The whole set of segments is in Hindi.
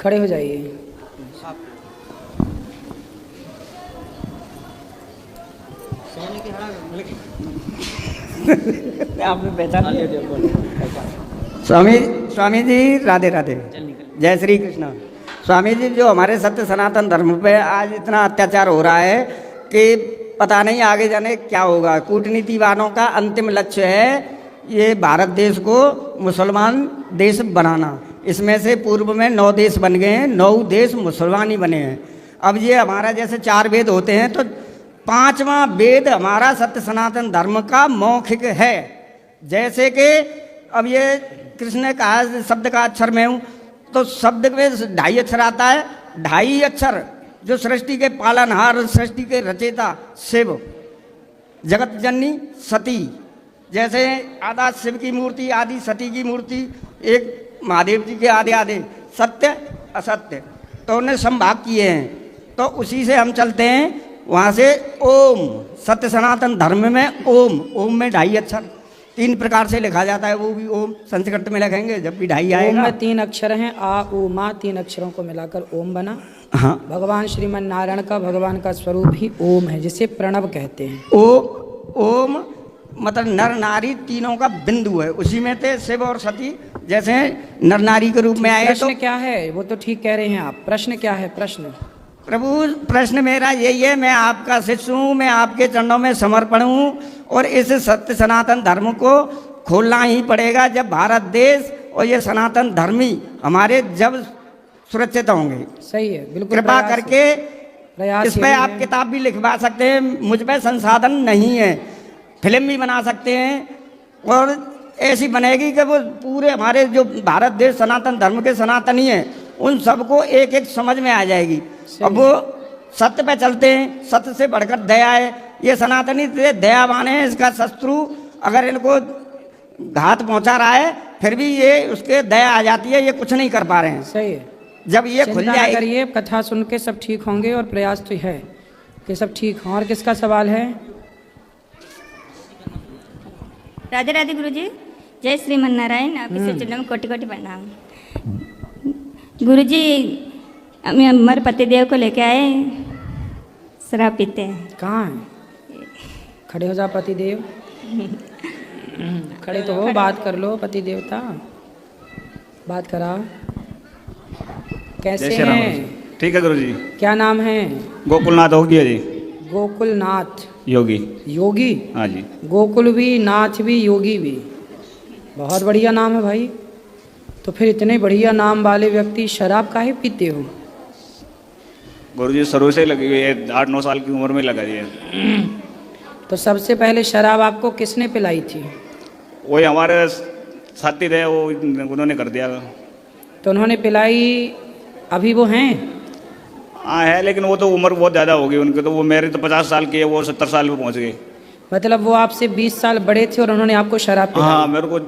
खड़े हो जाइए। आपने पहचान लिया? स्वामी स्वामी जी राधे राधे, जय श्री कृष्ण। स्वामी जी, जो हमारे सत्य सनातन धर्म पे आज इतना अत्याचार हो रहा है कि पता नहीं आगे जाने क्या होगा। कूटनीति वालों का अंतिम लक्ष्य है ये भारत देश को मुसलमान देश बनाना। इसमें से पूर्व में 9 देश बन गए हैं, 9 देश मुसलमान ही बने हैं। अब ये हमारा जैसे 4 वेद होते हैं तो 5वां वेद हमारा सत्य सनातन धर्म का मौखिक है। जैसे कि अब ये कृष्ण ने कहा शब्द का अक्षर में हूँ, तो शब्द में 2.5 अक्षर आता है। 2.5 अक्षर जो सृष्टि के पालनहार, सृष्टि के रचयिता शिव, जगत जननी सती, जैसे आधा शिव की मूर्ति, आदि सती की मूर्ति, एक महादेव जी के आधे आधे, सत्य असत्य, तो उन्हें संभाग किए हैं। तो उसी से हम चलते हैं। वहाँ से ओम, सत्य सनातन धर्म में ओम, ओम में 2.5 अक्षर 3 प्रकार से लिखा जाता है। वो भी ओम संस्कृत में लिखेंगे जब भी 2.5 आएगा। ओम में 3 अक्षर हैं, आ उ मा, 3 अक्षरों को मिलाकर ओम बना। हाँ, भगवान श्रीमन नारायण का, भगवान का स्वरूप ही ओम है, जिसे प्रणव कहते हैं। ओम मतलब नर नारी तीनों का बिंदु है। उसी में थे शिव और सती, जैसे नर नारी के रूप में आए। प्रश्न तो क्या है? वो तो ठीक कह रहे हैं आप। प्रश्न क्या है? प्रश्न प्रभु, प्रश्न मेरा यही है, मैं आपका शिष्य हूँ, मैं आपके चरणों में समर्पण हूँ और इस सत्य सनातन धर्म को खोलना ही पड़ेगा जब भारत देश और ये सनातन धर्मी हमारे जब सुरक्षित होंगे। सही है, बिल्कुल। कृपा करके प्रयास इस पे यही आप है। किताब भी लिखवा सकते हैं, मुझ पे संसाधन नहीं है, फिल्म भी बना सकते हैं और ऐसी बनेगी कि वो पूरे हमारे जो भारत देश सनातन धर्म के सनातनी हैं उन सबको एक एक समझ में आ जाएगी। अब वो सत्य पे चलते हैं, सत्य से बढ़कर दया है। ये सनातनी दयावान है, इसका शत्रु अगर इनको घात पहुंचा रहा है फिर भी ये उसके दया आ जाती है, ये कुछ नहीं कर पा रहे हैं। सही है। जब ये खुल चिंता न जाएगी, करिए, कथा सुन के सब ठीक होंगे और प्रयास तो है कि सब ठीक हों। और किसका सवाल है? राधे राधे गुरुजी, जय श्रीमन नारायण। आपके चरणों में कोटि कोटि प्रणाम। गुरुजी, हमारे पतिदेव को लेके आए, शराब पीते हैं। कहाँ है? खड़े हो जा पति देव। खड़े तो हो, बात कर लो। पति देवता बात करा। कैसे हैं? ठीक है गुरुजी। क्या नाम है? गोकुलनाथ हो गया जी। गोकुलनाथ योगी। योगी? हाँ जी। गोकुल भी, नाथ भी, योगी भी, बहुत बढ़िया नाम है भाई। तो फिर इतने बढ़िया नाम वाले व्यक्ति शराब काहे पीते हो? गुरुजी शुरू से लगी हुई है, 8-9 साल की उम्र में लगा है। तो सबसे पहले शराब आपको किसने पिलाई थी? वही हमारे साथी थे, वो उन्होंने कर दिया। तो उन्होंने पिलाई, अभी वो हैं? हाँ है, लेकिन वो तो उम्र बहुत ज़्यादा हो गई उनकी। तो वो मेरे तो 50 साल की है, वो 70 साल पे पहुँच गए। मतलब वो आपसे 20 साल बड़े थे और उन्होंने आपको शराब पिलाई? हाँ, मेरे को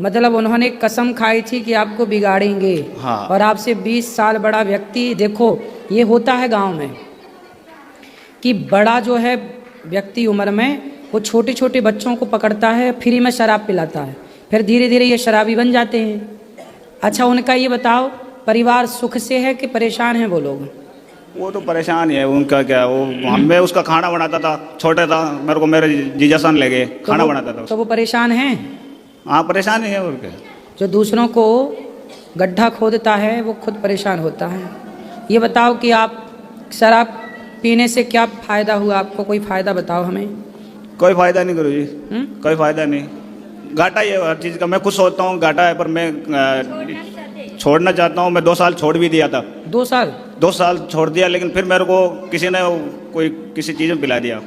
मतलब उन्होंने कसम खाई थी कि आपको बिगाड़ेंगे। हाँ। और आपसे 20 साल बड़ा व्यक्ति, देखो ये होता है गांव में कि बड़ा जो है व्यक्ति उम्र में, वो छोटे छोटे बच्चों को पकड़ता है, फ्री में शराब पिलाता है, फिर धीरे धीरे ये शराबी बन जाते हैं। अच्छा, उनका ये बताओ, परिवार सुख से है कि परेशान हैं वो लोग? वो तो परेशान ही है, उनका क्या, वो मैं उसका खाना बनाता था, छोटा था, मेरे को मेरे जीजासान ले गए, खाना बनाता था। तो वो परेशान हैं? हाँ परेशान ही है। और क्या, जो दूसरों को गड्ढा खोदता है वो खुद परेशान होता है। ये बताओ कि आप शराब पीने से क्या फ़ायदा हुआ आपको? कोई फ़ायदा बताओ हमें। कोई फायदा नहीं गुरुजी, कोई फायदा नहीं। घाटा ही है हर चीज़ का। मैं खुद सोचता हूँ घाटा है, पर मैं छोड़ना चाहता हूँ। मैं 2 साल छोड़ भी दिया था। 2 साल? 2 साल छोड़ दिया, लेकिन फिर मेरे को किसी ने किसी चीज़ में पिला दिया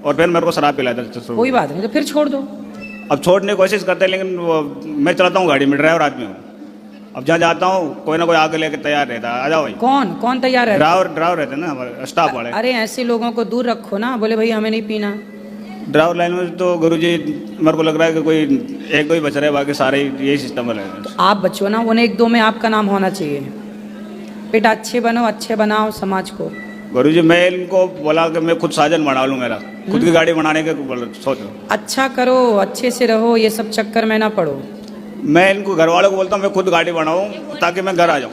और फिर मेरे को शराब पिला दिया। कोई बात नहीं, तो फिर छोड़ दो। अब छोड़ने की कोशिश करते हैं, लेकिन मैं चलाता हूँ गाड़ी में, ड्राइवर आदमी हूँ। अब जहाँ जाता हूँ कोई ना कोई आगे लेके तैयार रहता है, आ जाओ भाई। कौन तैयार है? ड्राइवर रहते हैं ना हमारे स्टाफ वाले। अरे ऐसे लोगों को दूर रखो ना, बोले भाई हमें नहीं पीना। ड्राइवर लाइन में तो गुरुजी मेरे को लग रहा है कि कोई 1-2 ही बच रहे हैं, बाकी सारे यही सिस्टम है। तो आप बचो ना, उन 1-2 में आपका नाम होना चाहिए। बेटा अच्छे बनो, अच्छे बनाओ समाज को। गुरुजी मैं इनको बोला कि मैं खुद साजन बना लूँ, मेरा खुद की गाड़ी बनाने के सोचो। अच्छा करो, अच्छे से रहो, ये सब चक्कर में ना पड़ो। मैं इनको घर वालों को बोलता हूँ मैं खुद गाड़ी बनाऊँ ताकि मैं घर आ जाऊँ।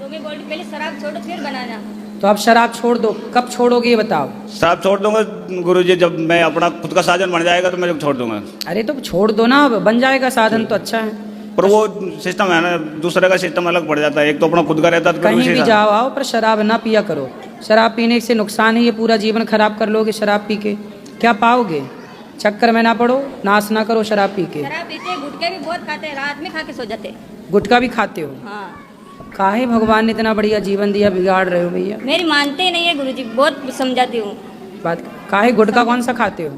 तुम्हें बोल पहले शराब छोड़ो फिर बनाना। तो अब शराब छोड़ दो, कब छोड़ोगे ये बताओ। शराब छोड़ दूंगा गुरुजी, जब मैं अपना खुद का साधन बन जाएगा तो मैं जब छोड़ दूंगा। अरे तो छोड़ दो ना, अब बन जाएगा साधन तो अच्छा है। पर वो सिस्टम है ना, दूसरे का सिस्टम अलग पड़ जाता है। एक तो अपना खुद का रहता है तो फिर कहीं उसी भी का- जाओ आओ पर शराब ना पिया करो। शराब पीने से नुकसान है, ये पूरा जीवन खराब कर लोगे शराब पी के, क्या पाओगे। चक्कर में ना पड़ो, नाश ना करो शराब पी के। शराब पीते गुटखे भी बहुत खाते हैं, रात में खा के सो जाते। गुटखा भी खाते हो। हाँ काहे भगवान ने इतना बढ़िया जीवन दिया, बिगाड़ रहे हो भैया। मेरी मानते ही नहीं है गुरुजी, बहुत समझाती हूँ। बात काहे गुटखा कौन सा खाते हो।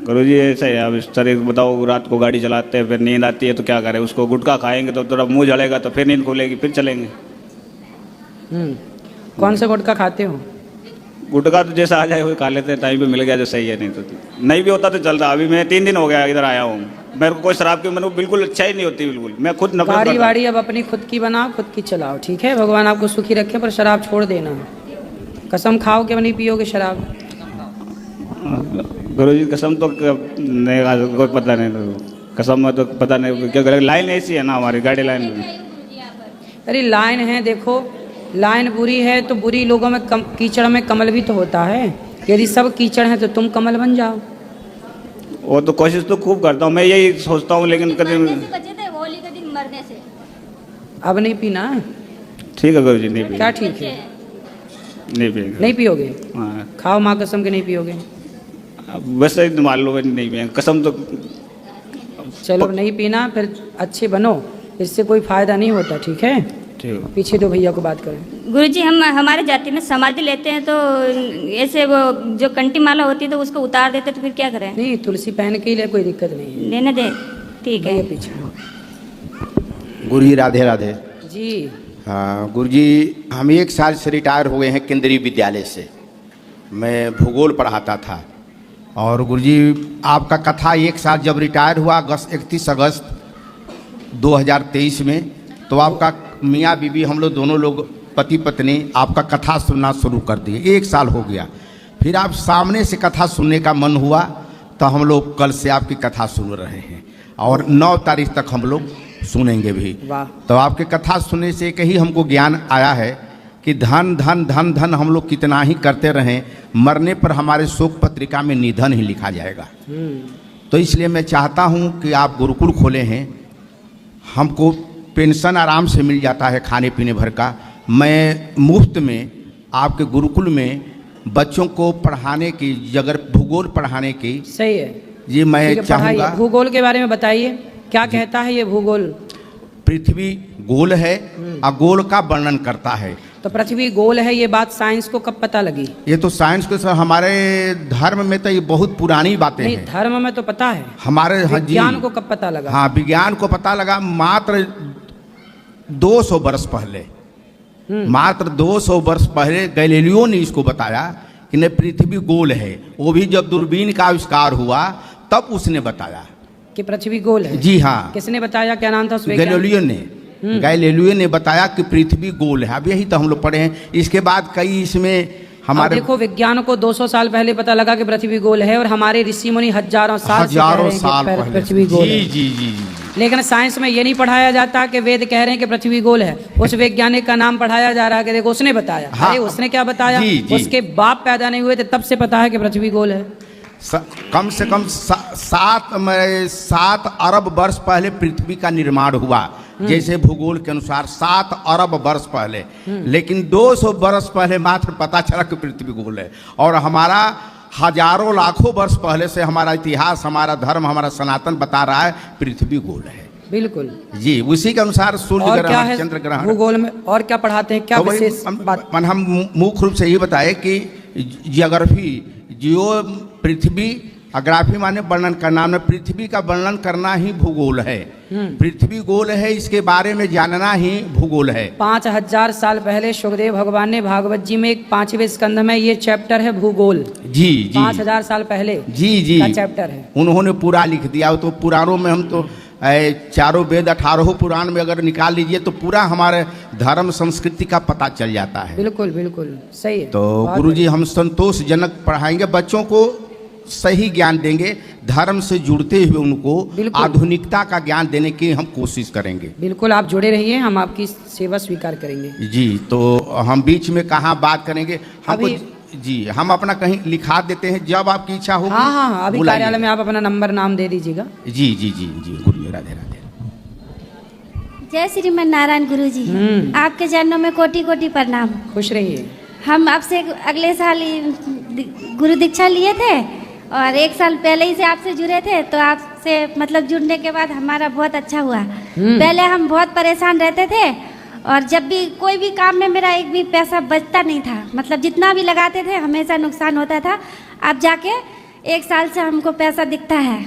गुरुजी ऐसा है। अब इस तरह बताओ, रात को गाड़ी चलाते हैं, फिर नींद आती है तो क्या करें। उसको गुटखा खाएंगे तो थोड़ा मुंह जलेगा, तो फिर नींद खुलेगी, फिर चलेंगे। कौन सा गुटखा खाते हो। गुटखा तो जैसा आ जाए वो खा लेते हैं, टाइम पे मिल गया जो सही है, नहीं तो नहीं भी होता तो चलता। अभी मैं 3 दिन हो गया इधर आया हूँ, मेरे को कोई शराब की मेरे को बिल्कुल अच्छा ही नहीं होती, बिल्कुल। मैं खुद नफरत गाड़ी करता हूँ। वाड़ी अब अपनी खुद की बनाओ, खुद की चलाओ, ठीक है। भगवान आपको सुखी रखे, पर शराब छोड़ देना। कसम खाओ कि नहीं पियोगे शराब। गुरुजी कसम तो नहीं, कोई पता नहीं, तो कसम में तो पता नहीं क्या करें। लाइन ऐसी है ना हमारी गाड़ी लाइन में। अरे लाइन है, देखो लाइन बुरी है तो बुरी लोगों में कीचड़ में कमल भी तो होता है। यदि सब कीचड़ है तो तुम कमल बन जाओ। वो तो कोशिश तो खूब करता हूँ, मैं यही सोचता हूँ, लेकिन कभी मरने से बचे थे, होली के दिन मरने से। अब नहीं पीना। ठीक है गुरुजी, नहीं पिएंगे। क्या ठीक है, नहीं पिएंगे। नहीं पियोगे। हाँ, खाओ माँ कसम के नहीं पियोगे। अब वैसे ही मान लो नहीं पिएंगे, कसम तो। चलो नहीं पीना, फिर अच्छे बनो, इससे कोई फायदा नहीं होता, ठीक है। ठीक है। पीछे दो भैया को बात करें। गुरुजी हम हमारे जाति में समाधि लेते हैं तो ऐसे वो जो कंठी माला होती है तो उसको उतार देते तो फिर क्या करें। नहीं तुलसी पहन के ही ले, कोई दिक्कत नहीं है। लेने दे, ठीक है। भैया पीछे। गुरु जी राधे राधे। जी हाँ गुरु जी, हम 1 साल से रिटायर हो गए हैं केंद्रीय विद्यालय से। मैं भूगोल पढ़ाता था। और गुरु जी आपका कथा 1 साल जब रिटायर हुआ 31 अगस्त 2023 में, तो आपका मियाँ बीवी हम लोग दोनों लोग पति पत्नी आपका कथा सुनना शुरू कर दिए। 1 साल हो गया। फिर आप सामने से कथा सुनने का मन हुआ तो हम लोग कल से आपकी कथा सुन रहे हैं और 9 तारीख तक हम लोग सुनेंगे भी। वाह। तो आपके कथा सुनने से एक ही हमको ज्ञान आया है कि धन धन धन धन हम लोग कितना ही करते रहें, मरने पर हमारे शोक पत्रिका में निधन ही लिखा जाएगा। तो इसलिए मैं चाहता हूं कि आप गुरुकुल खोले हैं, हमको पेंशन आराम से मिल जाता है खाने पीने भर का। मैं मुफ्त में आपके गुरुकुल में बच्चों को पढ़ाने की, अगर भूगोल पढ़ाने की, सही है जी मैं ठीक है, चाहूँगा। पढ़ाइए। भूगोल के बारे में बताइए, क्या कहता है ये भूगोल। पृथ्वी गोल है और गोल का वर्णन करता है। तो पृथ्वी गोल है, ये बात साइंस को कब पता लगी। ये तो साइंस के सर हमारे धर्म में तो ये बहुत पुरानी बातें नहीं हैं। धर्म में तो पता है, हमारे हाँ जी, विज्ञान को कब पता लगा। हाँ विज्ञान को पता लगा मात्र 200 वर्ष पहले। मात्र 200 वर्ष पहले गैलीलियो ने इसको बताया कि नहीं पृथ्वी गोल है। वो भी जब दूरबीन का आविष्कार हुआ तब उसने बताया कि पृथ्वी गोल है। जी हाँ, किसने बताया, क्या नाम था उस वैज्ञानिक? गैलीलियो ने। गैलीलियो ने बताया कि पृथ्वी गोल है। अब यही तो हम लोग पढ़े हैं। इसके बाद कई इसमें अब हमारे देखो विज्ञान को 200 साल पहले पता लगा कि पृथ्वी गोल है, और हमारे ऋषि मुनि हजारों साल से कह रहे हजारों हैं कि साल पहले पृथ्वी गोल जी है। जी जी जी। लेकिन साइंस में ये नहीं पढ़ाया जाता कि वेद कह रहे हैं कि पृथ्वी गोल है। उस वैज्ञानिक का नाम पढ़ाया जा रहा है कि देखो उसने बताया। हाँ, अरे उसने क्या बताया, जी, जी। उसके बाप पैदा नहीं हुए थे तब से पता है कि पृथ्वी गोल है। कम से कम 7 अरब वर्ष पहले पृथ्वी का निर्माण हुआ। जैसे भूगोल के अनुसार 7 अरब वर्ष पहले, लेकिन 200 वर्ष पहले मात्र पता चला कि पृथ्वी गोल है। और हमारा हजारों लाखों वर्ष पहले से हमारा इतिहास, हमारा धर्म, हमारा सनातन बता रहा है पृथ्वी गोल है। बिल्कुल। जी उसी के अनुसार सूर्य और क्या ग्रहण, है चंद्र ग्रहण, भूगोल में और क्या पढ़ाते हैं, क्या तो वही विशेष बात। हम मुख्य रूप से ये बताए कि जियोग्राफी, जियो पृथ्वी, अग्राफी माने वर्णन करना, में पृथ्वी का वर्णन करना ही भूगोल है। पृथ्वी गोल है, इसके बारे में जानना ही भूगोल है। 5000 साल पहले सुखदेव भगवान ने भागवत जी में 5वें स्कंध में ये चैप्टर है भूगोल। जी जी 5000 साल पहले जी जी का चैप्टर है। उन्होंने पूरा लिख दिया। तो पुराणों में हम तो चारों वेद 18 पुराण में अगर निकाल लीजिए तो पूरा हमारे धर्म संस्कृति का पता चल जाता है। बिल्कुल बिल्कुल सही है। तो बहुत गुरुजी हम संतोषजनक पढ़ाएंगे बच्चों को। सही ज्ञान देंगे, धर्म से जुड़ते हुए उनको बिल्कुल। आधुनिकता का ज्ञान देने की हम कोशिश करेंगे। बिल्कुल आप जुड़े रहिए, हम आपकी सेवा स्वीकार करेंगे। जी, तो हम बीच में कहाँ बात करेंगे हमको। अभी- जी, हम अपना कहीं लिखा देते हैं, जब आपकी इच्छा होगी। हाँ हाँ हाँ, अभी बुलाइए। कार्यालय में आप अपना नंबर नाम दे दीजिएगा। जी जी जी जी, गुरु राधे राधे। जय श्रीमन नारायण गुरु जी, आपके चरणों में कोटि कोटि प्रणाम। खुश रहिए। हम आपसे अगले साल गुरु दीक्षा लिए थे और 1 साल पहले ही से आपसे जुड़े थे, तो आपसे मतलब जुड़ने के बाद हमारा बहुत अच्छा हुआ। पहले हम बहुत परेशान रहते थे और जब भी कोई भी काम में मेरा एक भी पैसा बचता नहीं था, मतलब जितना भी लगाते थे हमेशा नुकसान होता था। अब जाके 1 साल से हमको पैसा दिखता है।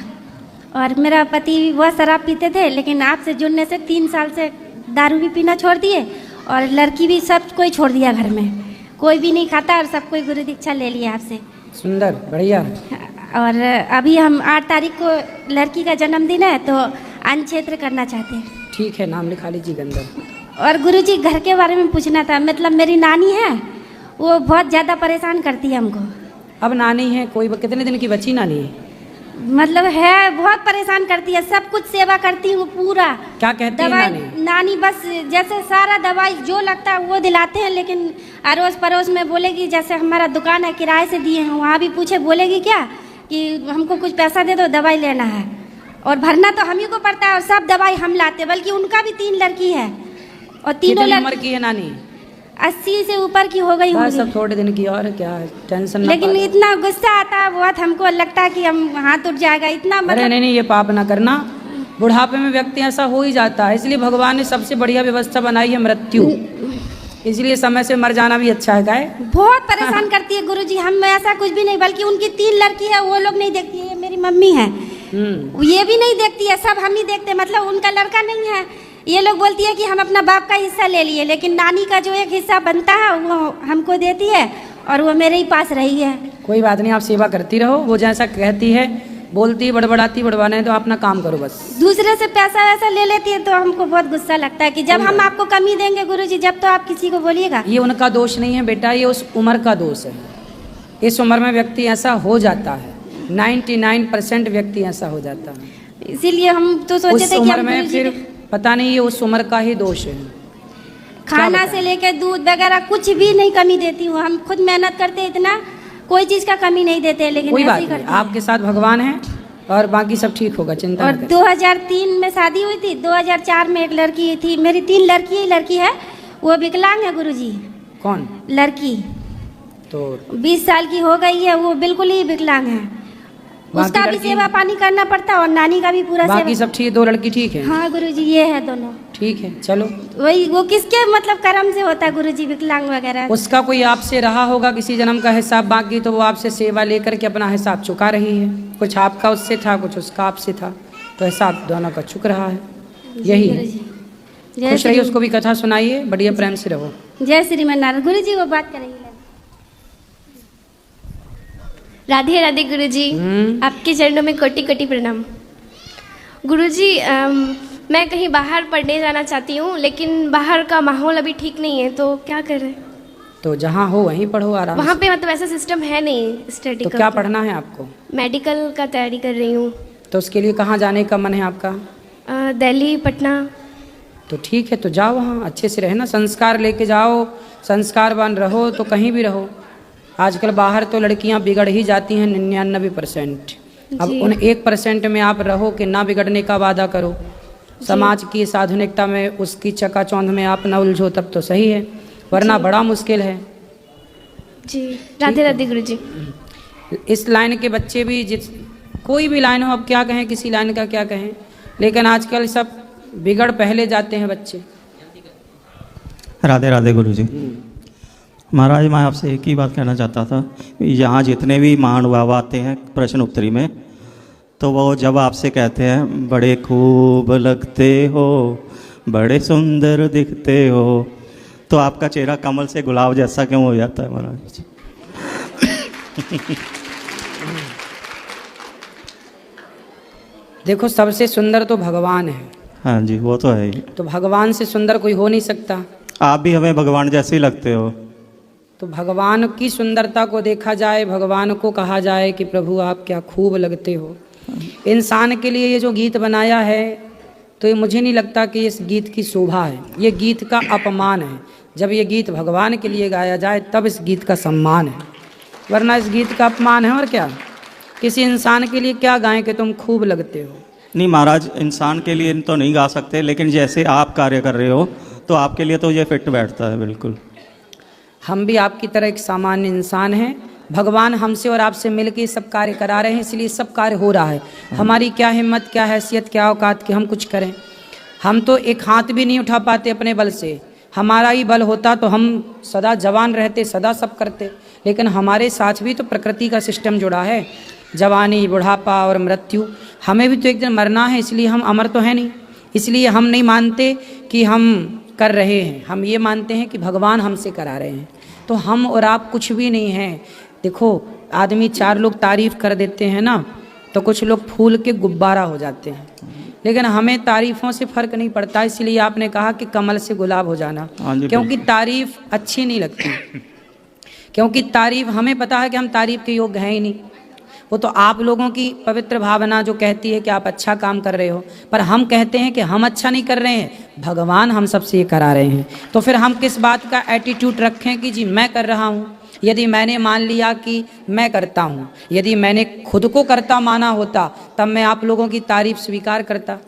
और मेरा पति भी बहुत शराब पीते थे, लेकिन आपसे जुड़ने से 3 साल से दारू भी पीना छोड़ दिए और लड़की भी सब कोई छोड़ दिया, घर में कोई भी नहीं खाता और सब कोई गुरु दीक्षा ले लिया आपसे। सुंदर, बढ़िया। और अभी हम 8 तारीख को लड़की का जन्मदिन है, तो अन्न क्षेत्र करना चाहते हैं। ठीक है, नाम लिखा लीजिए गंदर। और गुरुजी घर के बारे में पूछना था, मतलब मेरी नानी है, वो बहुत ज़्यादा परेशान करती है हमको। अब नानी है कोई, कितने दिन की बच्ची नानी है? मतलब है बहुत परेशान करती है, सब कुछ सेवा करती हूँ पूरा। क्या कहती है दवाई नानी? नानी बस जैसे सारा दवाई जो लगता है वो दिलाते हैं, लेकिन अड़ोस पड़ोस में बोलेगी, जैसे हमारा दुकान है किराए से दिए हैं, वहाँ भी पूछे बोलेगी क्या कि हमको कुछ पैसा दे दो, दवाई लेना है। और भरना तो हम ही को पड़ता है और सब दवाई हम लाते, बल्कि उनका भी 3 लड़की है और तीनों कितनी उम्र की है नानी? 80 से ऊपर की हो गई बस होंगी। अब थोड़े दिन की और, क्या टेंशन ना लेकिन पालो। इतना गुस्सा आता है बहुत, हमको लगता है कि हम हाथ उठ जाएगा इतना, अरे मतलब नहीं नहीं, ये पाप ना करना। बुढ़ापे में व्यक्ति ऐसा हो ही जाता है, इसलिए भगवान ने सबसे बढ़िया व्यवस्था बनाई है मृत्यु, इसलिए समय से मर जाना भी अच्छा है। गाय बहुत परेशान करती है गुरुजी। हम ऐसा कुछ भी नहीं, बल्कि उनकी 3 लड़की है, वो लोग नहीं देखती है। ये मेरी मम्मी है, ये भी नहीं देखती है, सब हम ही देखते हैं। मतलब उनका लड़का नहीं है, ये लोग बोलती है कि हम अपना बाप का हिस्सा ले लिए, लेकिन नानी का जो एक हिस्सा बनता है वो हमको देती है और वो मेरे ही पास रही है। कोई बात नहीं, आप सेवा करती रहो, वो जैसा कहती है, बोलती बड़बड़ाती बड़बाना है, तो आप ना काम करो बस। दूसरे से पैसा वैसा ले लेती है तो हमको बहुत गुस्सा लगता है कि जब हम आपको कमी देंगे गुरुजी, जब तो आप किसी को बोलिएगा। ये उनका दोष नहीं है बेटा, ये उस उम्र का दोष है। इस उम्र में व्यक्ति ऐसा हो जाता है, 99% व्यक्ति ऐसा हो जाता है। इसीलिए हम तो सोचे उस थे कि उम्र हम में गुरुजी फिर पता नहीं, ये उस उम्र का ही दोष है। खाना से लेकर दूध वगैरह कुछ भी नहीं कमी देती हूँ। हम खुद मेहनत करते इतना, कोई चीज़ का कमी नहीं देते, लेकिन कोई ऐसे बात ही नहीं, करते हैं। आपके साथ भगवान है और बाकी सब ठीक होगा, चिंता और मत करिए। 2003 में शादी हुई थी, 2004 में एक लड़की थी। मेरी 3 लड़की है, वो विकलांग है गुरुजी। कौन? लड़की तो 20 साल की हो गई है, वो बिल्कुल ही विकलांग है। बाकी उसका भी लड़की- सेवा पानी करना पड़ता है और नानी का भी पूरा बाकी सेवा। सब ठीक, 2 लड़की ठीक है? हाँ गुरुजी, ये है दोनों। ठीक है, चलो। वही वो किसके मतलब कर्म से होता है गुरुजी, विकलांग वगैरह। उसका कोई आपसे रहा होगा किसी जन्म का हिसाब बाकी, तो वो आपसे सेवा लेकर के अपना हिसाब चुका रही है। कुछ आपका उससे था, कुछ उसका आपसे था, तो हिसाब दोनों का चुक रहा है, यही है। जय खुश रहिए, श्री- उसको भी कथा सुनाइए, बढ़िया प्रेम से रहो। जय श्रीमन नारायण। गुरुजी वो बात करेंगे। राधे राधे गुरुजी, आपके चरणों में कोटि कोटि प्रणाम। गुरुजी, मैं कहीं बाहर पढ़ने जाना चाहती हूँ, लेकिन बाहर का माहौल अभी ठीक नहीं है, तो क्या करें? तो जहाँ हो वहीं पढ़ो आराम वहाँ से। पे मतलब ऐसा सिस्टम है नहीं स्टडी तो का। क्या पढ़ना है आपको? मेडिकल का तैयारी कर रही हूँ। तो उसके लिए कहाँ जाने का मन है आपका? दिल्ली, पटना। तो ठीक है, तो जाओ वहाँ, अच्छे से रहना, संस्कार लेके जाओ, संस्कारवान रहो तो कहीं भी रहो। आजकल बाहर तो लड़कियां बिगड़ ही जाती हैं 99%। अब उन 1% में आप रहो कि ना बिगड़ने का वादा करो। समाज की इस आधुनिकता में उसकी चकाचौंध में आप न उलझो, तब तो सही है, वरना बड़ा मुश्किल है। जी राधे राधे गुरुजी। इस लाइन के बच्चे भी, कोई भी लाइन हो, अब क्या कहें, किसी लाइन का क्या कहें, लेकिन आजकल सब बिगड़ पहले जाते हैं बच्चे। राधे राधे गुरुजी। महाराज, मैं आपसे एक ही बात कहना चाहता था, यहाँ जितने भी महानुभाव आते हैं प्रश्न उत्तरी में, तो वो जब आपसे कहते हैं बड़े खूब लगते हो, बड़े सुंदर दिखते हो, तो आपका चेहरा कमल से गुलाब जैसा क्यों हो जाता है महाराज? देखो, सबसे सुंदर तो भगवान है। हाँ जी, वो तो है ही। तो भगवान से सुंदर कोई हो नहीं सकता। आप भी हमें भगवान जैसे ही लगते हो। तो भगवान की सुंदरता को देखा जाए, भगवान को कहा जाए कि प्रभु आप क्या खूब लगते हो। इंसान के लिए ये जो गीत बनाया है तो ये मुझे नहीं लगता कि इस गीत की शोभा है, ये गीत का अपमान है। जब ये गीत भगवान के लिए गाया जाए तब इस गीत का सम्मान है, वरना इस गीत का अपमान है। और क्या किसी इंसान के लिए क्या गाएं कि तुम खूब लगते हो। नहीं महाराज, इंसान के लिए तो नहीं गा सकते, लेकिन जैसे आप कार्य कर रहे हो तो आपके लिए तो ये फिट बैठता है बिल्कुल। हम भी आपकी तरह एक सामान्य इंसान हैं। भगवान हमसे और आपसे मिलकर सब कार्य करा रहे हैं, इसलिए सब कार्य हो रहा है। हमारी क्या हिम्मत, क्या हैसियत, क्या औकात कि हम कुछ करें। हम तो एक हाथ भी नहीं उठा पाते अपने बल से। हमारा ही बल होता तो हम सदा जवान रहते, सदा सब करते। लेकिन हमारे साथ भी तो प्रकृति का सिस्टम जुड़ा है, जवानी, बुढ़ापा और मृत्यु। हमें भी तो एक दिन मरना है, इसलिए हम अमर तो है नहीं। इसलिए हम नहीं मानते कि हम कर रहे हैं, हम ये मानते हैं कि भगवान हमसे करा रहे हैं। तो हम और आप कुछ भी नहीं हैं। देखो, आदमी 4 लोग तारीफ कर देते हैं ना, तो कुछ लोग फूल के गुब्बारा हो जाते हैं। लेकिन हमें तारीफों से फर्क नहीं पड़ता। इसलिए आपने कहा कि कमल से गुलाब हो जाना, क्योंकि तारीफ अच्छी नहीं लगती। क्योंकि तारीफ, हमें पता है कि हम तारीफ के योग्य हैं ही नहीं। वो तो आप लोगों की पवित्र भावना जो कहती है कि आप अच्छा काम कर रहे हो, पर हम कहते हैं कि हम अच्छा नहीं कर रहे हैं, भगवान हम सबसे ये करा रहे हैं। तो फिर हम किस बात का एटीट्यूड रखें कि जी मैं कर रहा हूँ। यदि मैंने मान लिया कि मैं करता हूँ, यदि मैंने खुद को करता माना होता, तब मैं आप लोगों की तारीफ स्वीकार करता।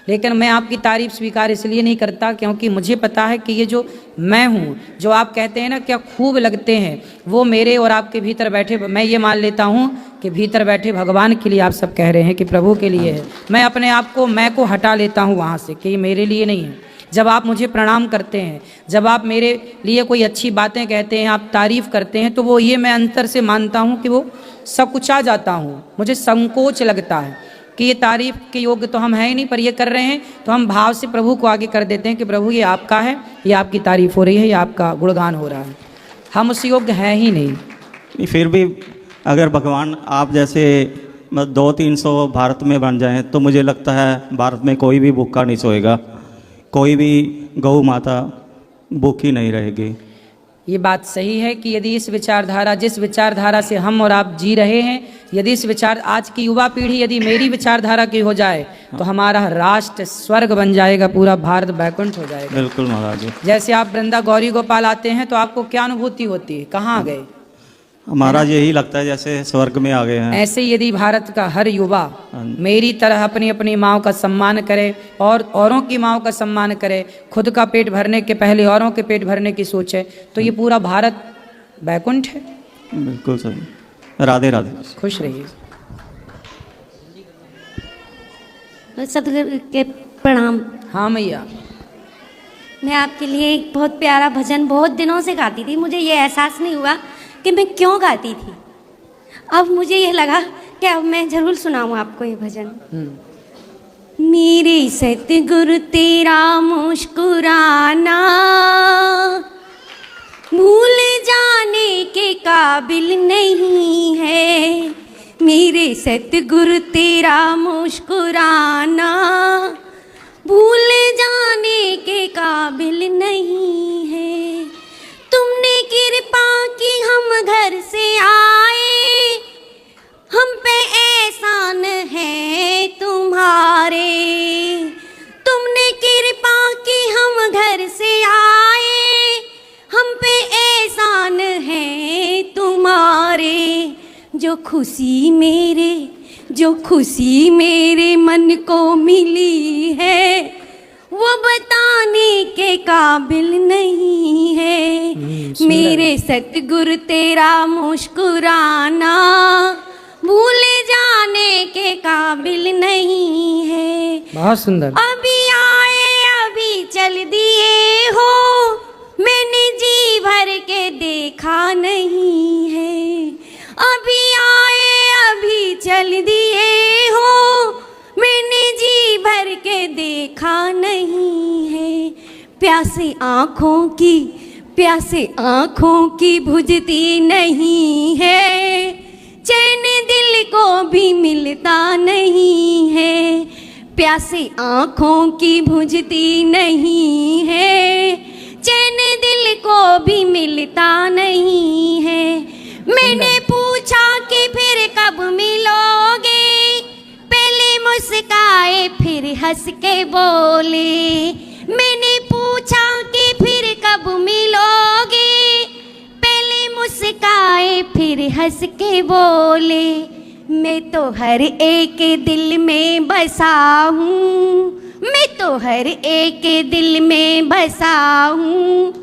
लेकिन मैं आपकी तारीफ स्वीकार इसलिए नहीं करता क्योंकि मुझे पता है कि ये जो मैं हूँ, जो आप कहते हैं ना क्या खूब लगते हैं, वो मेरे और आपके भीतर बैठे, मैं ये मान लेता हूँ कि भीतर बैठे भगवान के लिए आप सब कह रहे हैं कि प्रभु के लिए है। मैं अपने आप को, मैं को हटा लेता हूँ वहाँ से कि ये मेरे लिए नहीं है। जब आप मुझे प्रणाम करते हैं, जब आप मेरे लिए कोई अच्छी बातें कहते हैं, आप तारीफ़ करते हैं, तो वो ये मैं अंतर से मानता हूँ कि वो सब कुछ आ जाता हूँ। मुझे संकोच लगता है कि ये तारीफ़ के योग्य तो हम हैं ही नहीं, पर ये कर रहे हैं, तो हम भाव से प्रभु को आगे कर देते हैं कि प्रभु ये आपका है, ये आपकी तारीफ़ हो रही है, ये आपका गुणगान हो रहा है। हम उस योग्य हैं ही नहीं। फिर भी अगर भगवान आप जैसे 200-300 भारत में बन जाएं तो मुझे लगता है भारत में कोई भी भूखा नहीं सोएगा, कोई भी गौ माता भूखी नहीं रहेगी। ये बात सही है कि यदि इस विचारधारा, जिस विचारधारा से हम और आप जी रहे हैं, यदि इस विचार, आज की युवा पीढ़ी यदि मेरी विचारधारा की हो जाए तो हमारा राष्ट्र स्वर्ग बन जाएगा, पूरा भारत बैकुंठ हो जाएगा। बिल्कुल महाराज। जैसे आप वृंदा गौरी गोपाल आते हैं तो आपको क्या अनुभूति होती है, कहाँ गए? महाराज यही लगता है जैसे स्वर्ग में आ गए हैं। ऐसे यदि भारत का हर युवा मेरी तरह अपनी अपनी माँओं का सम्मान करे और औरों की माँओं का सम्मान करे, खुद का पेट भरने के पहले औरों के पेट भरने की सोचे, तो ये पूरा भारत बैकुंठ है। बिल्कुल सही। राधे राधे। खुश रहिए। सतगुरु के प्रणाम। हाँ मैया। मैं आपके लिए एक बहुत प्यारा भजन बहुत दिनों से गाती थी। मुझे ये एहसास नहीं हुआ कि मैं क्यों गाती थी। अब मुझे ये लगा कि अब मैं जरूर सुनाऊँ आपको ये भजन। मेरे सतगुरु तेरा मुस्कुराना भूल जाने के काबिल नहीं है। मेरे सतगुरु तेरा मुस्कुराना भूल जाने के काबिल नहीं है। तुमने कृपा की हम घर से आए, हम पे एहसान है तुम्हारे। तुमने कृपा की हम घर से आए, हम पे एहसान है तुम्हारे। जो खुशी मेरे मन को मिली है वो बताने के काबिल नहीं है। मेरे सतगुरु तेरा मुस्कुराना भूल जाने के काबिल नहीं है। बहुत सुंदर। अभी आए अभी चल दिए हो, मैंने जी भर के देखा नहीं है। अभी आए अभी चल दिए हो, मैंने जी भर के देखा नहीं है। प्यासे आँखों की बुझती नहीं है, चैन दिल को भी मिलता नहीं है। प्यासे आँखों की बुझती नहीं है, चैन दिल को भी मिलता नहीं हंस के बोले। मैंने पूछा कि फिर कब मिलोगे, पहले मुस्काए फिर हंस के बोले। मैं तो हर एक दिल में बसा हूँ, मैं तो हर एक दिल में बसा हूँ।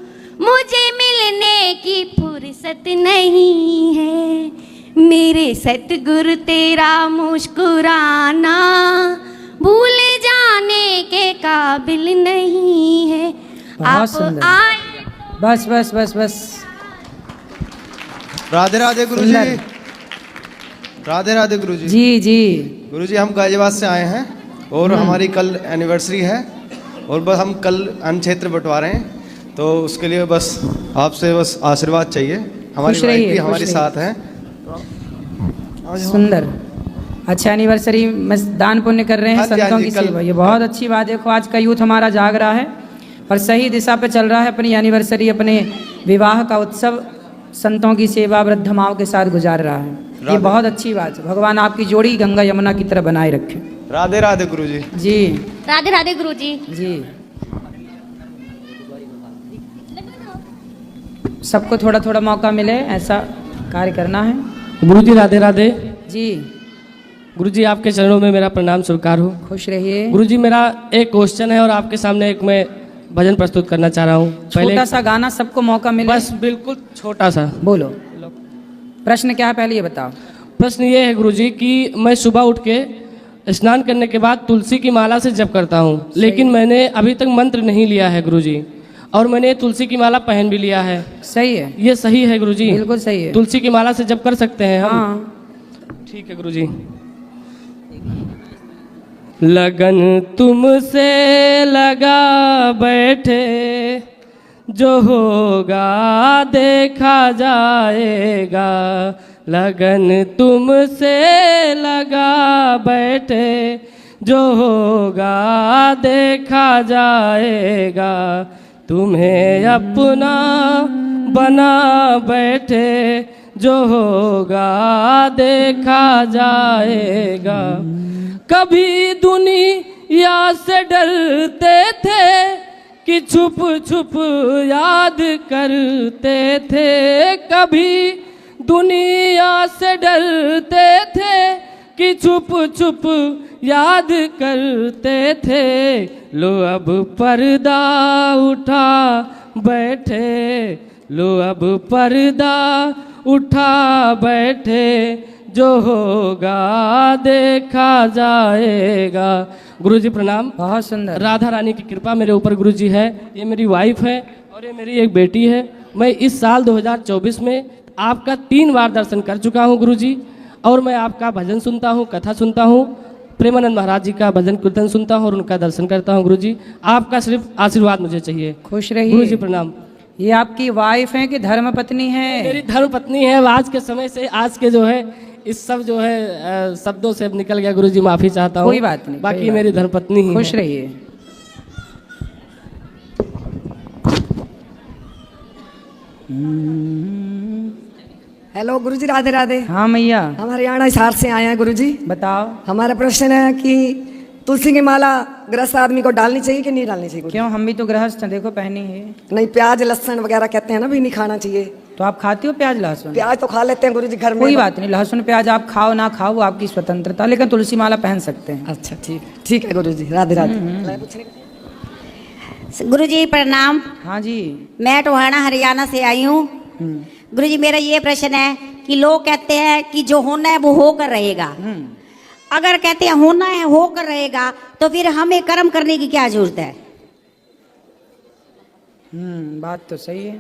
मुझे मिलने की फुर्सत नहीं है, मेरे सतगुरु तेरा मुस्कुराना भूल जाने के काबिल नहीं है। बहुत सुंदर। आए बस बस बस बस। राधे राधे गुरु जी। सुंदर। राधे राधे गुरु जी। जी जी। गुरु जी, हम गाजियाबाद से आए हैं और हमारी कल एनिवर्सरी है और बस हम कल अन्न क्षेत्र बंटवा रहे हैं, तो उसके लिए बस आपसे बस आशीर्वाद चाहिए। हमारी खुश रहिए, वाइफ भी खुश हमारे रहिए। साथ हैं। सुंदर। अच्छा एनिवर्सरी में दान पुण्य कर रहे हैं, हाँ जी, हाँ संतों जी, की कल- सेवा, ये बहुत अच्छी बात है। देखो आज का यूथ हमारा जाग रहा है और सही दिशा पे चल रहा है। अपनी एनिवर्सरी, अपने विवाह का उत्सव संतों की सेवा, वृद्ध माओं के साथ गुजार रहा है। ये बहुत अच्छी बात है। भगवान आपकी जोड़ी गंगा यमुना की तरह बनाए रखे। राधे राधे गुरु जी। जी राधे राधे गुरु जी। जी। सबको थोड़ा थोड़ा मौका मिले, ऐसा कार्य करना है। गुरु जी राधे राधे। जी गुरु जी आपके चरणों में मेरा प्रणाम स्वीकार हो। खुश रहिए। गुरु जी मेरा एक क्वेश्चन है और आपके सामने एक मैं भजन प्रस्तुत करना चाह रहा हूँ। छोटा सा गाना, सबको मौका मिले। बस बिल्कुल छोटा सा। बोलो, प्रश्न क्या है पहले ये बताओ। प्रश्न ये है गुरु जी कि मैं सुबह उठ के स्नान करने के बाद तुलसी की माला से जप करता हूँ, लेकिन मैंने अभी तक मंत्र नहीं लिया है गुरु जी, और मैंने तुलसी की माला पहन भी लिया है। सही है, ये सही है गुरु जी? बिल्कुल सही है। तुलसी की माला से जप कर सकते हैं हम? हाँ। ठीक है गुरु जी। लगन तुमसे लगा बैठे, जो होगा देखा जाएगा। लगन तुमसे लगा बैठे, जो होगा देखा जाएगा। तुम्हें अपना बना बैठे, जो होगा देखा जाएगा। कभी दुनिया से डरते थे कि छुप छुप याद करते थे। कभी दुनिया से डरते थे कि छुप छुप याद करते थे। लो अब पर्दा उठा बैठे, लो अब पर्दा उठा बैठे, जो होगा देखा जाएगा। गुरुजी प्रणाम। बहुत सुंदर। राधा रानी की कृपा मेरे ऊपर गुरुजी है। ये मेरी वाइफ है और ये मेरी एक बेटी है। मैं इस साल 2024 में आपका 3 बार दर्शन कर चुका हूँ गुरुजी, और मैं आपका भजन सुनता हूँ, कथा सुनता हूँ, प्रेमानंद महाराज जी का भजन कीर्तन सुनता हूँ और उनका दर्शन करता हूँ गुरुजी। आपका सिर्फ आशीर्वाद मुझे चाहिए। खुश रहिए। गुरुजी प्रणाम। ये आपकी वाइफ है कि धर्म पत्नी है? मेरी धर्म पत्नी है। आज के समय से, आज के जो है इस सब जो है शब्दों से अब निकल गया गुरुजी, माफी चाहता हूँ। कोई बात नहीं, बाकी कोई मेरी धर्म पत्नी ही खुश है। रहिए। हेलो गुरुजी, राधे राधे। हाँ मैया। हम हरियाणा हिसार से आए हैं गुरुजी। बताओ। हमारा प्रश्न है कि तुलसी की माला गृहस्थ आदमी को डालनी चाहिए कि नहीं डालनी चाहिए गुरुजी? क्यों, हम भी तो गृहस्थ हैं, देखो पहनी है। नहीं, प्याज लहसुन वगैरह कहते हैं ना, भी नहीं खाना चाहिए। तो आप खाती हो प्याज लहसुन? प्याज तो खा लेते हैं गुरुजी घर में। कोई बात नहीं, लहसुन प्याज आप खाओ ना खाओ वो आपकी स्वतंत्रता, लेकिन तुलसी माला पहन सकते हैं। अच्छा ठीक, ठीक है गुरुजी, राधे राधे। गुरुजी प्रणाम। हाँ जी। मैं टोहाना हरियाणा से आई हूँ। गुरुजी मेरा ये प्रश्न है कि लोग कहते हैं कि जो होना है वो होकर रहेगा। अगर कहते हैं होना है होकर रहेगा, तो फिर हमें कर्म करने की क्या जरूरत है? बात तो सही है।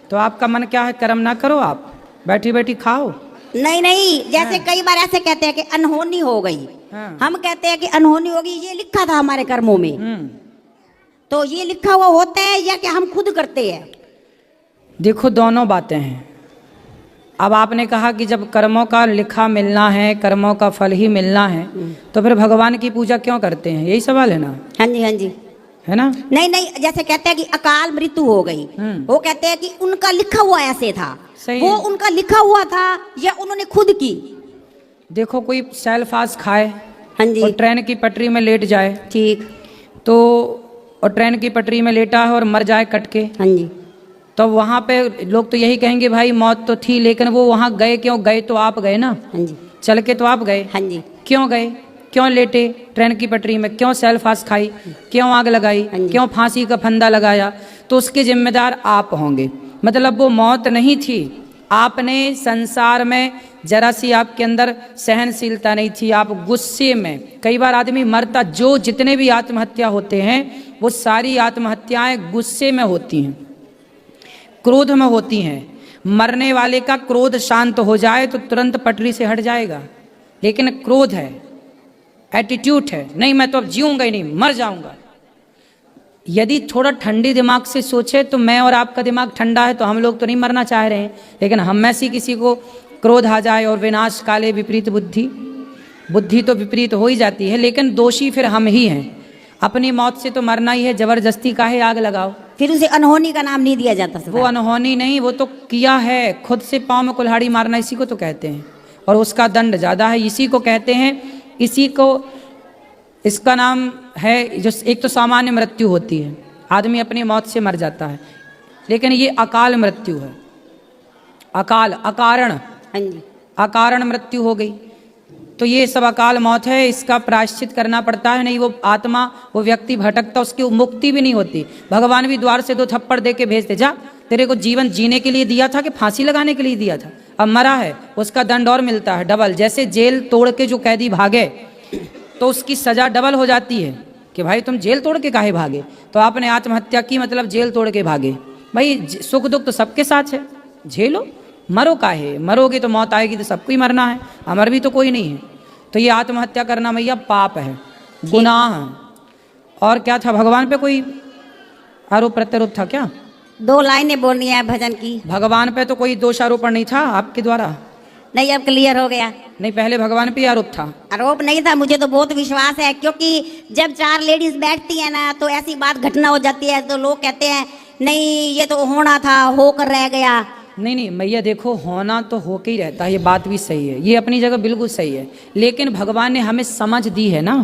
तो आपका मन क्या है, कर्म ना करो, आप बैठी बैठी खाओ। नहीं नहीं, जैसे कई बार ऐसे कहते हैं कि अनहोनी हो गई। हम कहते हैं कि अनहोनी होगी, ये लिखा था हमारे कर्मों में। तो ये लिखा हुआ होता है या कि हम खुद करते हैं? देखो दोनों बातें हैं। अब आपने कहा कि जब कर्मों का लिखा मिलना है, कर्मों का फल ही मिलना है, तो फिर भगवान की पूजा क्यों करते हैं, यही सवाल है ना? हाँ जी, हाँ जी, है ना? नहीं नहीं, जैसे कहते हैं कि अकाल मृत्यु हो गई, वो कहते हैं कि उनका लिखा हुआ ऐसे था। वो उनका लिखा हुआ था या उन्होंने खुद की? देखो कोई सैलफास खाए हाँ जी। और ट्रेन की पटरी में लेट जाए, ठीक, तो और ट्रेन की पटरी में लेटा है और मर जाए कट के, हाँ जी, तो वहाँ पे लोग तो यही कहेंगे भाई मौत तो थी, लेकिन वो वहाँ गए क्यों? गए तो आप गए ना, हाँ जी, चल के तो आप गए, हाँ जी, क्यों गए? क्यों लेटे ट्रेन की पटरी में? क्यों सेल फास खाई? क्यों आग लगाई? क्यों फांसी का फंदा लगाया? तो उसके जिम्मेदार आप होंगे। मतलब वो मौत नहीं थी, आपने संसार में जरा सी आपके अंदर सहनशीलता नहीं थी, आप गुस्से में। कई बार आदमी मरता, जो जितने भी आत्महत्या होते हैं वो सारी आत्महत्याएं गुस्से में होती हैं, क्रोध में होती हैं। मरने वाले का क्रोध शांत हो जाए तो तुरंत पटरी से हट जाएगा, लेकिन क्रोध है, एटीट्यूड है, नहीं मैं तो अब जीऊंगा ही नहीं, मर जाऊंगा। यदि थोड़ा ठंडी दिमाग से सोचे तो मैं और आपका दिमाग ठंडा है तो हम लोग तो नहीं मरना चाह रहे हैं, लेकिन हम में से किसी को क्रोध आ जाए और विनाश काले विपरीत बुद्धि, बुद्धि तो विपरीत हो ही जाती है, लेकिन दोषी फिर हम ही हैं। अपनी मौत से तो मरना ही है, जबरदस्ती काहे आग लगाओ? फिर उसे अनहोनी का नाम नहीं दिया जाता। वो अनहोनी नहीं, वो तो किया है, खुद से पाँव में कुल्हाड़ी मारना इसी को तो कहते हैं, और उसका दंड ज़्यादा है, इसी को कहते हैं, इसी को, इसका नाम है जो एक तो सामान्य मृत्यु होती है, आदमी अपनी मौत से मर जाता है, लेकिन ये अकाल मृत्यु है। अकाल, अकारण, हाँ जी, अकारण मृत्यु हो गई, तो ये सब अकाल मौत है, इसका प्रायश्चित करना पड़ता है, नहीं वो आत्मा, वो व्यक्ति भटकता, उसकी मुक्ति भी नहीं होती। भगवान भी द्वार से 2 थप्पड़ दे के भेजते, जा, तेरे को जीवन जीने के लिए दिया था कि फांसी लगाने के लिए दिया था? अब मरा है, उसका दंड और मिलता है डबल। जैसे जेल तोड़ के जो कैदी भागे तो उसकी सजा डबल हो जाती है कि भाई तुम जेल तोड़ के काहे भागे, तो आपने आत्महत्या की मतलब जेल तोड़ के भागे। भाई सुख दुख तो सबके साथ है, झेलो, मरो काहे? मरोगे तो मौत आएगी तो सबको ही मरना है, अमर भी तो कोई नहीं है। तो ये आत्महत्या करना भैया पाप है, गुनाह है। और क्या था, भगवान पे कोई आरोप प्रत्यारोप था क्या? 2 लाइनें बोलनी है भजन की। भगवान पे तो कोई दोषारोपण नहीं था आपके द्वारा? नहीं, अब क्लियर हो गया। नहीं, पहले भगवान पे आरोप था। आरोप नहीं था, मुझे तो बहुत विश्वास है, क्योंकि जब 4 लेडीज बैठती है ना तो ऐसी बात घटना हो जाती है तो लोग कहते हैं नहीं ये तो होना था, होकर रह गया। नहीं नहीं मैया, देखो होना तो होके ही रहता है, ये बात भी सही है, ये अपनी जगह बिल्कुल सही है, लेकिन भगवान ने हमें समझ दी है ना,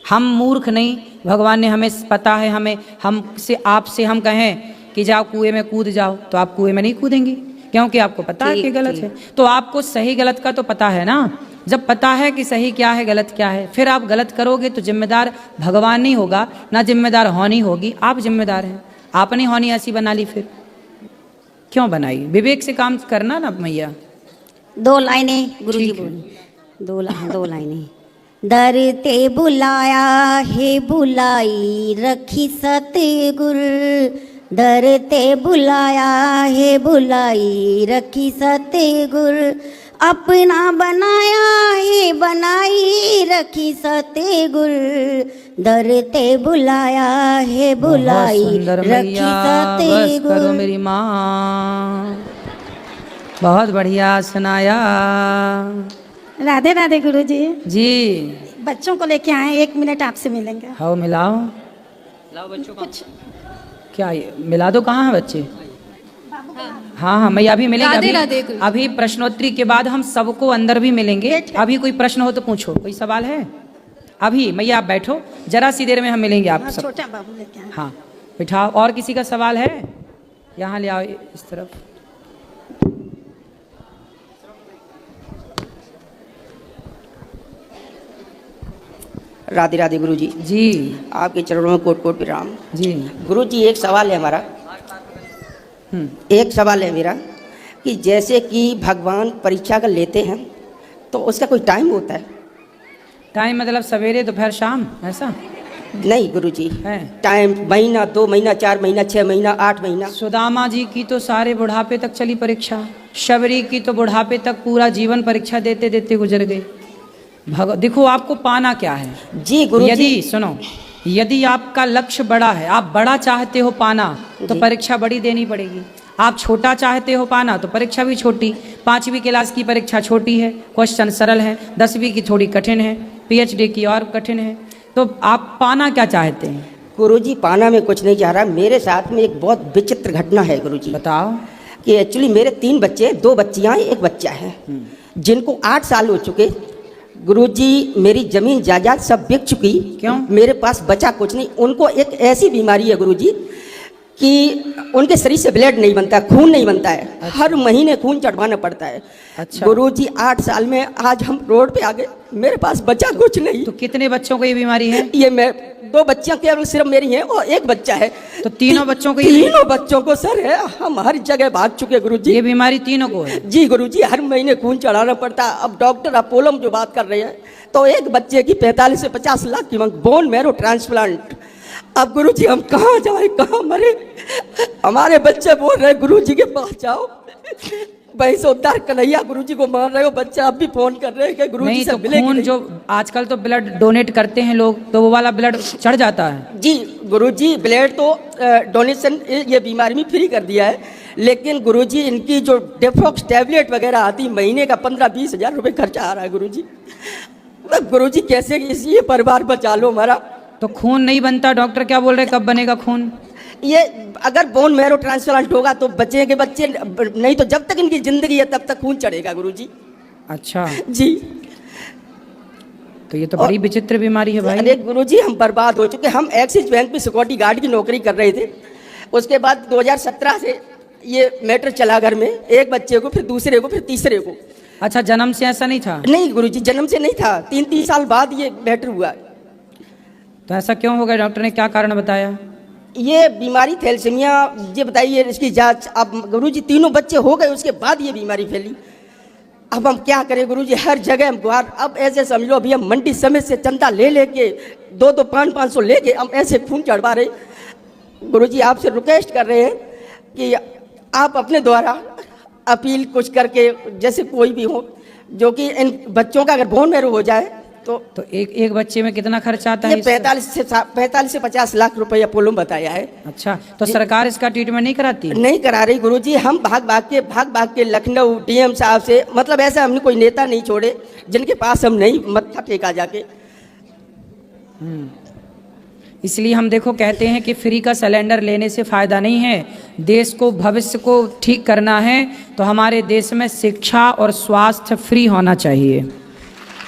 हम मूर्ख नहीं, भगवान ने हमें पता है, हमें हमसे आपसे हम कहें कि जाओ कुएं में कूद जाओ तो आप कुएं में नहीं कूदेंगी, क्योंकि आपको पता है कि गलत है। तो आपको सही गलत का तो पता है ना, जब पता है कि सही क्या है गलत क्या है, फिर आप गलत करोगे तो जिम्मेदार भगवान नहीं होगा ना, जिम्मेदार होनी होगी, आप जिम्मेदार हैं। आपने होनी ऐसी बना ली, फिर क्यों बनाई? विवेक से काम करना ना मैया। 2 लाइनें गुरुजी बोली, 2 लाइनें। दर ते बुलाया है बुलाई रखी सतगुर, दर ते बुलाया है बुलाई रखी सतगुर, अपना बनाया है बनाई रखी सतगुर, दर ते बुलाया है बुलाई रखी सतगुर। करो मेरी माँ, बहुत बढ़िया सुनाया। राधे राधे गुरुजी जी। बच्चों को लेके आए, 1 मिनट आपसे मिलेंगे। हाँ मिलाओ, लाओ बच्चों को। क्या ये मिला दो, कहाँ है बच्चे? हाँ हाँ मैया अभी मिलेंगे, अभी प्रश्नोत्तरी के बाद हम सबको अंदर भी मिलेंगे। अभी कोई प्रश्न हो तो पूछो, कोई सवाल है? अभी मैया आप बैठो, जरा सी देर में हम मिलेंगे आप सब। छोटा बाबू लेके आए। हाँ बिठाओ। और किसी का सवाल है? यहाँ ले आओ इस तरफ। राधे राधे गुरुजी। जी। आपके चरणों में कोट कोट प्रणाम। जी गुरुजी, एक सवाल है हमारा, एक सवाल है मेरा कि जैसे कि भगवान परीक्षा कर लेते हैं तो उसका कोई टाइम होता है? टाइम मतलब सवेरे दोपहर शाम ऐसा? नहीं गुरुजी, है टाइम, महीना, 2 महीना, 4 महीना, 6 महीना, 8 महीना। सुदामा जी की तो सारे बुढ़ापे तक चली परीक्षा, शबरी की तो बुढ़ापे तक पूरा जीवन परीक्षा देते देते गुजर गए। देखो आपको पाना क्या है जी गुरुजी। यदि सुनो, यदि आपका लक्ष्य बड़ा है, आप बड़ा चाहते हो पाना तो परीक्षा बड़ी देनी पड़ेगी। आप छोटा चाहते हो पाना तो परीक्षा भी छोटी। 5वीं क्लास की परीक्षा छोटी है, क्वेश्चन सरल है, 10वीं की थोड़ी कठिन है, PhD की और कठिन है। तो आप पाना क्या चाहते हैं? गुरुजी पाना में कुछ नहीं चाह रहा, मेरे साथ में एक बहुत विचित्र घटना है गुरुजी। बताओ। कि एक्चुअली मेरे 3 बच्चे, 2 बच्चियां, 1 बच्चा है, जिनको 8 साल हो चुके, गुरुजी मेरी जमीन जायदाद सब बिक चुकी। क्यों? मेरे पास बचा कुछ नहीं। उनको एक ऐसी बीमारी है गुरुजी कि उनके शरीर से ब्लड नहीं बनता, खून नहीं बनता है। अच्छा। हर महीने खून चढ़वाना पड़ता है। अच्छा। गुरुजी 8 साल में आज हम रोड पे आ गए, मेरे पास बचा कुछ नहीं। तो कितने बच्चों को ये बीमारी है? ये मैं 2 बच्चियां केवल सिर्फ मेरी हैं और 1 बच्चा है। तो तीनों बच्चों को तीनों बच्चों को सर है। हम हर जगह भाग चुके गुरुजी। ये बीमारी तीनों को है? जी गुरुजी, हर महीने खून चढ़ाना पड़ता है। अब डॉक्टर अपोलो में जो बात कर रहे हैं तो एक बच्चे की 45 से 50 लाख की मांग, बोन मैरो ट्रांसप्लांट। अब गुरुजी हम कहाँ जाए, कहाँ मरे? हमारे बच्चे बोल रहे गुरुजी के पास जाओ, भाई उद्धार कन्हैया गुरुजी को मान रहे हो। बच्चे अब भी फोन कर रहे हैं कि गुरुजी से मिलेंगे खून नहीं। जो आजकल तो ब्लड डोनेट करते हैं लोग, तो वो वाला ब्लड चढ़ जाता है? जी गुरुजी, ब्लड तो डोनेशन ये बीमारी में फ्री कर दिया है, लेकिन गुरुजी इनकी जो डेफॉक्स टैबलेट वगैरह आती, महीने का 15-20 हजार रुपये खर्चा आ रहा है गुरुजी। गुरुजी कैसे ये परिवार बचा लो हमारा। तो खून नहीं बनता, डॉक्टर क्या बोल रहे, कब बनेगा खून? ये अगर बोन मैरो ट्रांसप्लांट होगा तो बचेंगे बच्चे, नहीं तो जब तक इनकी जिंदगी है तब तक खून चढ़ेगा गुरुजी। अच्छा जी। तो ये तो बड़ी विचित्र बीमारी है भाई। अरे गुरुजी हम बर्बाद हो चुके। हम एक्सिस बैंक में सिक्योरिटी गार्ड की नौकरी कर रहे थे। उसके बाद 2017 से ये मैटर चला घर में, एक बच्चे को, फिर दूसरे को, फिर तीसरे को। अच्छा, जन्म से ऐसा नहीं था? नहीं गुरुजी, जन्म से नहीं था। 3 साल बाद ये मैटर हुआ। तो ऐसा क्यों हो गया? डॉक्टर ने क्या कारण बताया? ये बीमारी थैलेसीमिया, ये बताइए इसकी जांच। अब गुरुजी तीनों बच्चे हो गए, उसके बाद ये बीमारी फैली। अब हम क्या करें गुरुजी, हर जगह हम गुहार। अब ऐसे समझ लो, अभी हम मंडी समय से चंदा ले लेके 2-2, 500 लेके हम ऐसे खून चढ़वा रहे। गुरुजी आपसे रिक्वेस्ट कर रहे हैं कि आप अपने द्वारा अपील कुछ करके, जैसे कोई भी हो, जो कि इन बच्चों का अगर बोन मैरो हो जाए तो एक बच्चे में कितना खर्चा आता है? 45 से 50 लाख रुपए अपोलो में बताया है। अच्छा, तो सरकार इसका ट्रीटमेंट नहीं कराती? नहीं करा रही गुरुजी। हम भाग भाग के लखनऊ डीएम साहब से, मतलब ऐसा हमने कोई नेता नहीं छोड़े जिनके पास हम नहीं मत्था टेका जाके। इसलिए हम देखो कहते हैं कि फ्री का सिलेंडर लेने से फायदा नहीं है। देश को, भविष्य को ठीक करना है तो हमारे देश में शिक्षा और स्वास्थ्य फ्री होना चाहिए।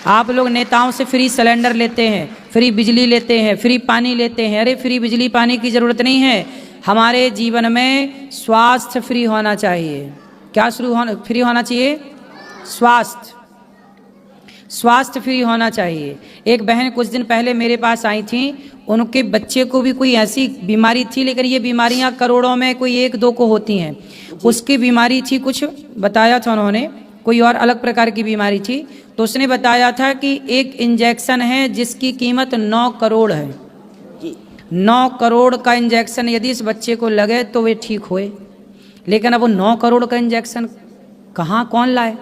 आप लोग नेताओं से फ्री सिलेंडर लेते हैं, फ्री बिजली लेते हैं, फ्री पानी लेते हैं। अरे फ्री बिजली पानी की ज़रूरत नहीं है। हमारे जीवन में स्वास्थ्य फ्री होना चाहिए। क्या फ्री होना चाहिए? स्वास्थ्य फ्री होना चाहिए। एक बहन कुछ दिन पहले मेरे पास आई थी, उनके बच्चे को भी कोई ऐसी बीमारी थी, लेकिन ये बीमारियां करोड़ों में कोई 1-2 को होती हैं। उसकी बीमारी थी, कुछ बताया था उन्होंने, कोई और अलग प्रकार की बीमारी थी। तो उसने बताया था कि एक इंजेक्शन है जिसकी कीमत 9 करोड़ है। 9 करोड़ का इंजेक्शन यदि इस बच्चे को लगे तो वे ठीक होए, लेकिन अब वो 9 करोड़ का इंजेक्शन कहाँ कौन लाए?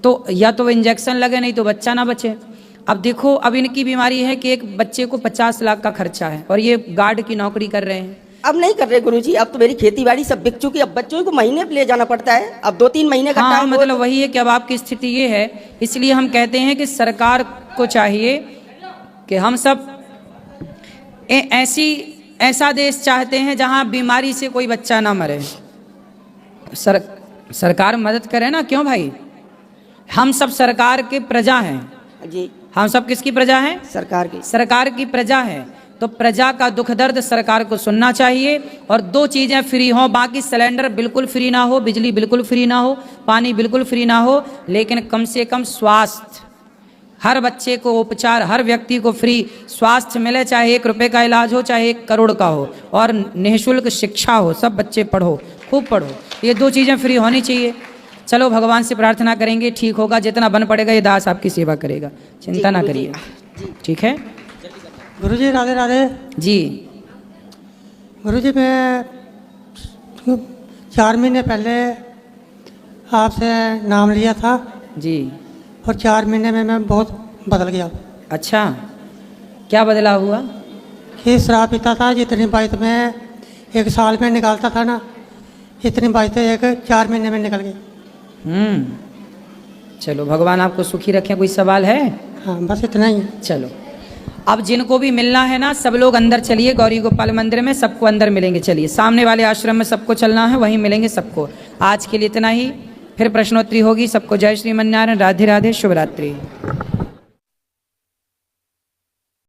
तो या तो वो इंजेक्शन लगे, नहीं तो बच्चा ना बचे। अब देखो, अब इनकी बीमारी है कि एक बच्चे को 50 लाख का खर्चा है और ये गार्ड की नौकरी कर रहे हैं। अब नहीं कर रहे गुरुजी, अब तो मेरी खेती बाड़ी सब बिक चुकी है। अब बच्चों को महीने पे ले जाना पड़ता है। अब 2-3 महीने का हाँ, मतलब वही है कि अब आपकी स्थिति ये है। इसलिए हम कहते हैं कि सरकार को चाहिए कि हम सब ऐसा देश चाहते हैं जहां बीमारी से कोई बच्चा ना मरे। सरकार मदद करे ना, क्यों भाई? हम सब सरकार के प्रजा हैं जी। हम सब किसकी प्रजा हैं? सरकार की प्रजा है। तो प्रजा का दुख दर्द सरकार को सुनना चाहिए। और 2 चीज़ें फ्री हों, बाकी सिलेंडर बिल्कुल फ्री ना हो, बिजली बिल्कुल फ्री ना हो, पानी बिल्कुल फ्री ना हो, लेकिन कम से कम स्वास्थ्य, हर बच्चे को उपचार, हर व्यक्ति को फ्री स्वास्थ्य मिले, चाहे 1 रुपये का इलाज हो, चाहे 1 करोड़ का हो, और निःशुल्क शिक्षा हो, सब बच्चे पढ़ो, खूब पढ़ो। ये 2 चीज़ें फ्री होनी चाहिए। चलो भगवान से प्रार्थना करेंगे, ठीक होगा। जितना बन पड़ेगा ये दास आपकी सेवा करेगा, चिंता ना करिए। ठीक है गुरुजी, राधे राधे जी। गुरुजी, मैं 4 महीने पहले आपसे नाम लिया था जी, और 4 महीने में मैं बहुत बदल गया। अच्छा, क्या बदलाव हुआ? कि शराब पीता था, जितनी बाइट में 1 साल में निकालता था ना, इतनी बाइटें 4 महीने में निकल गई। चलो भगवान आपको सुखी रखें। कोई सवाल है? हाँ, बस इतना ही। चलो, अब जिनको भी मिलना है ना, सब लोग अंदर चलिए। गौरी गोपाल मंदिर में सबको अंदर मिलेंगे। चलिए, सामने वाले आश्रम में सबको चलना है, वहीं मिलेंगे सबको। आज के लिए इतना ही, फिर प्रश्नोत्तरी होगी। सबको जय श्रीमन्नारायण, राधे राधे, शुभ रात्रि।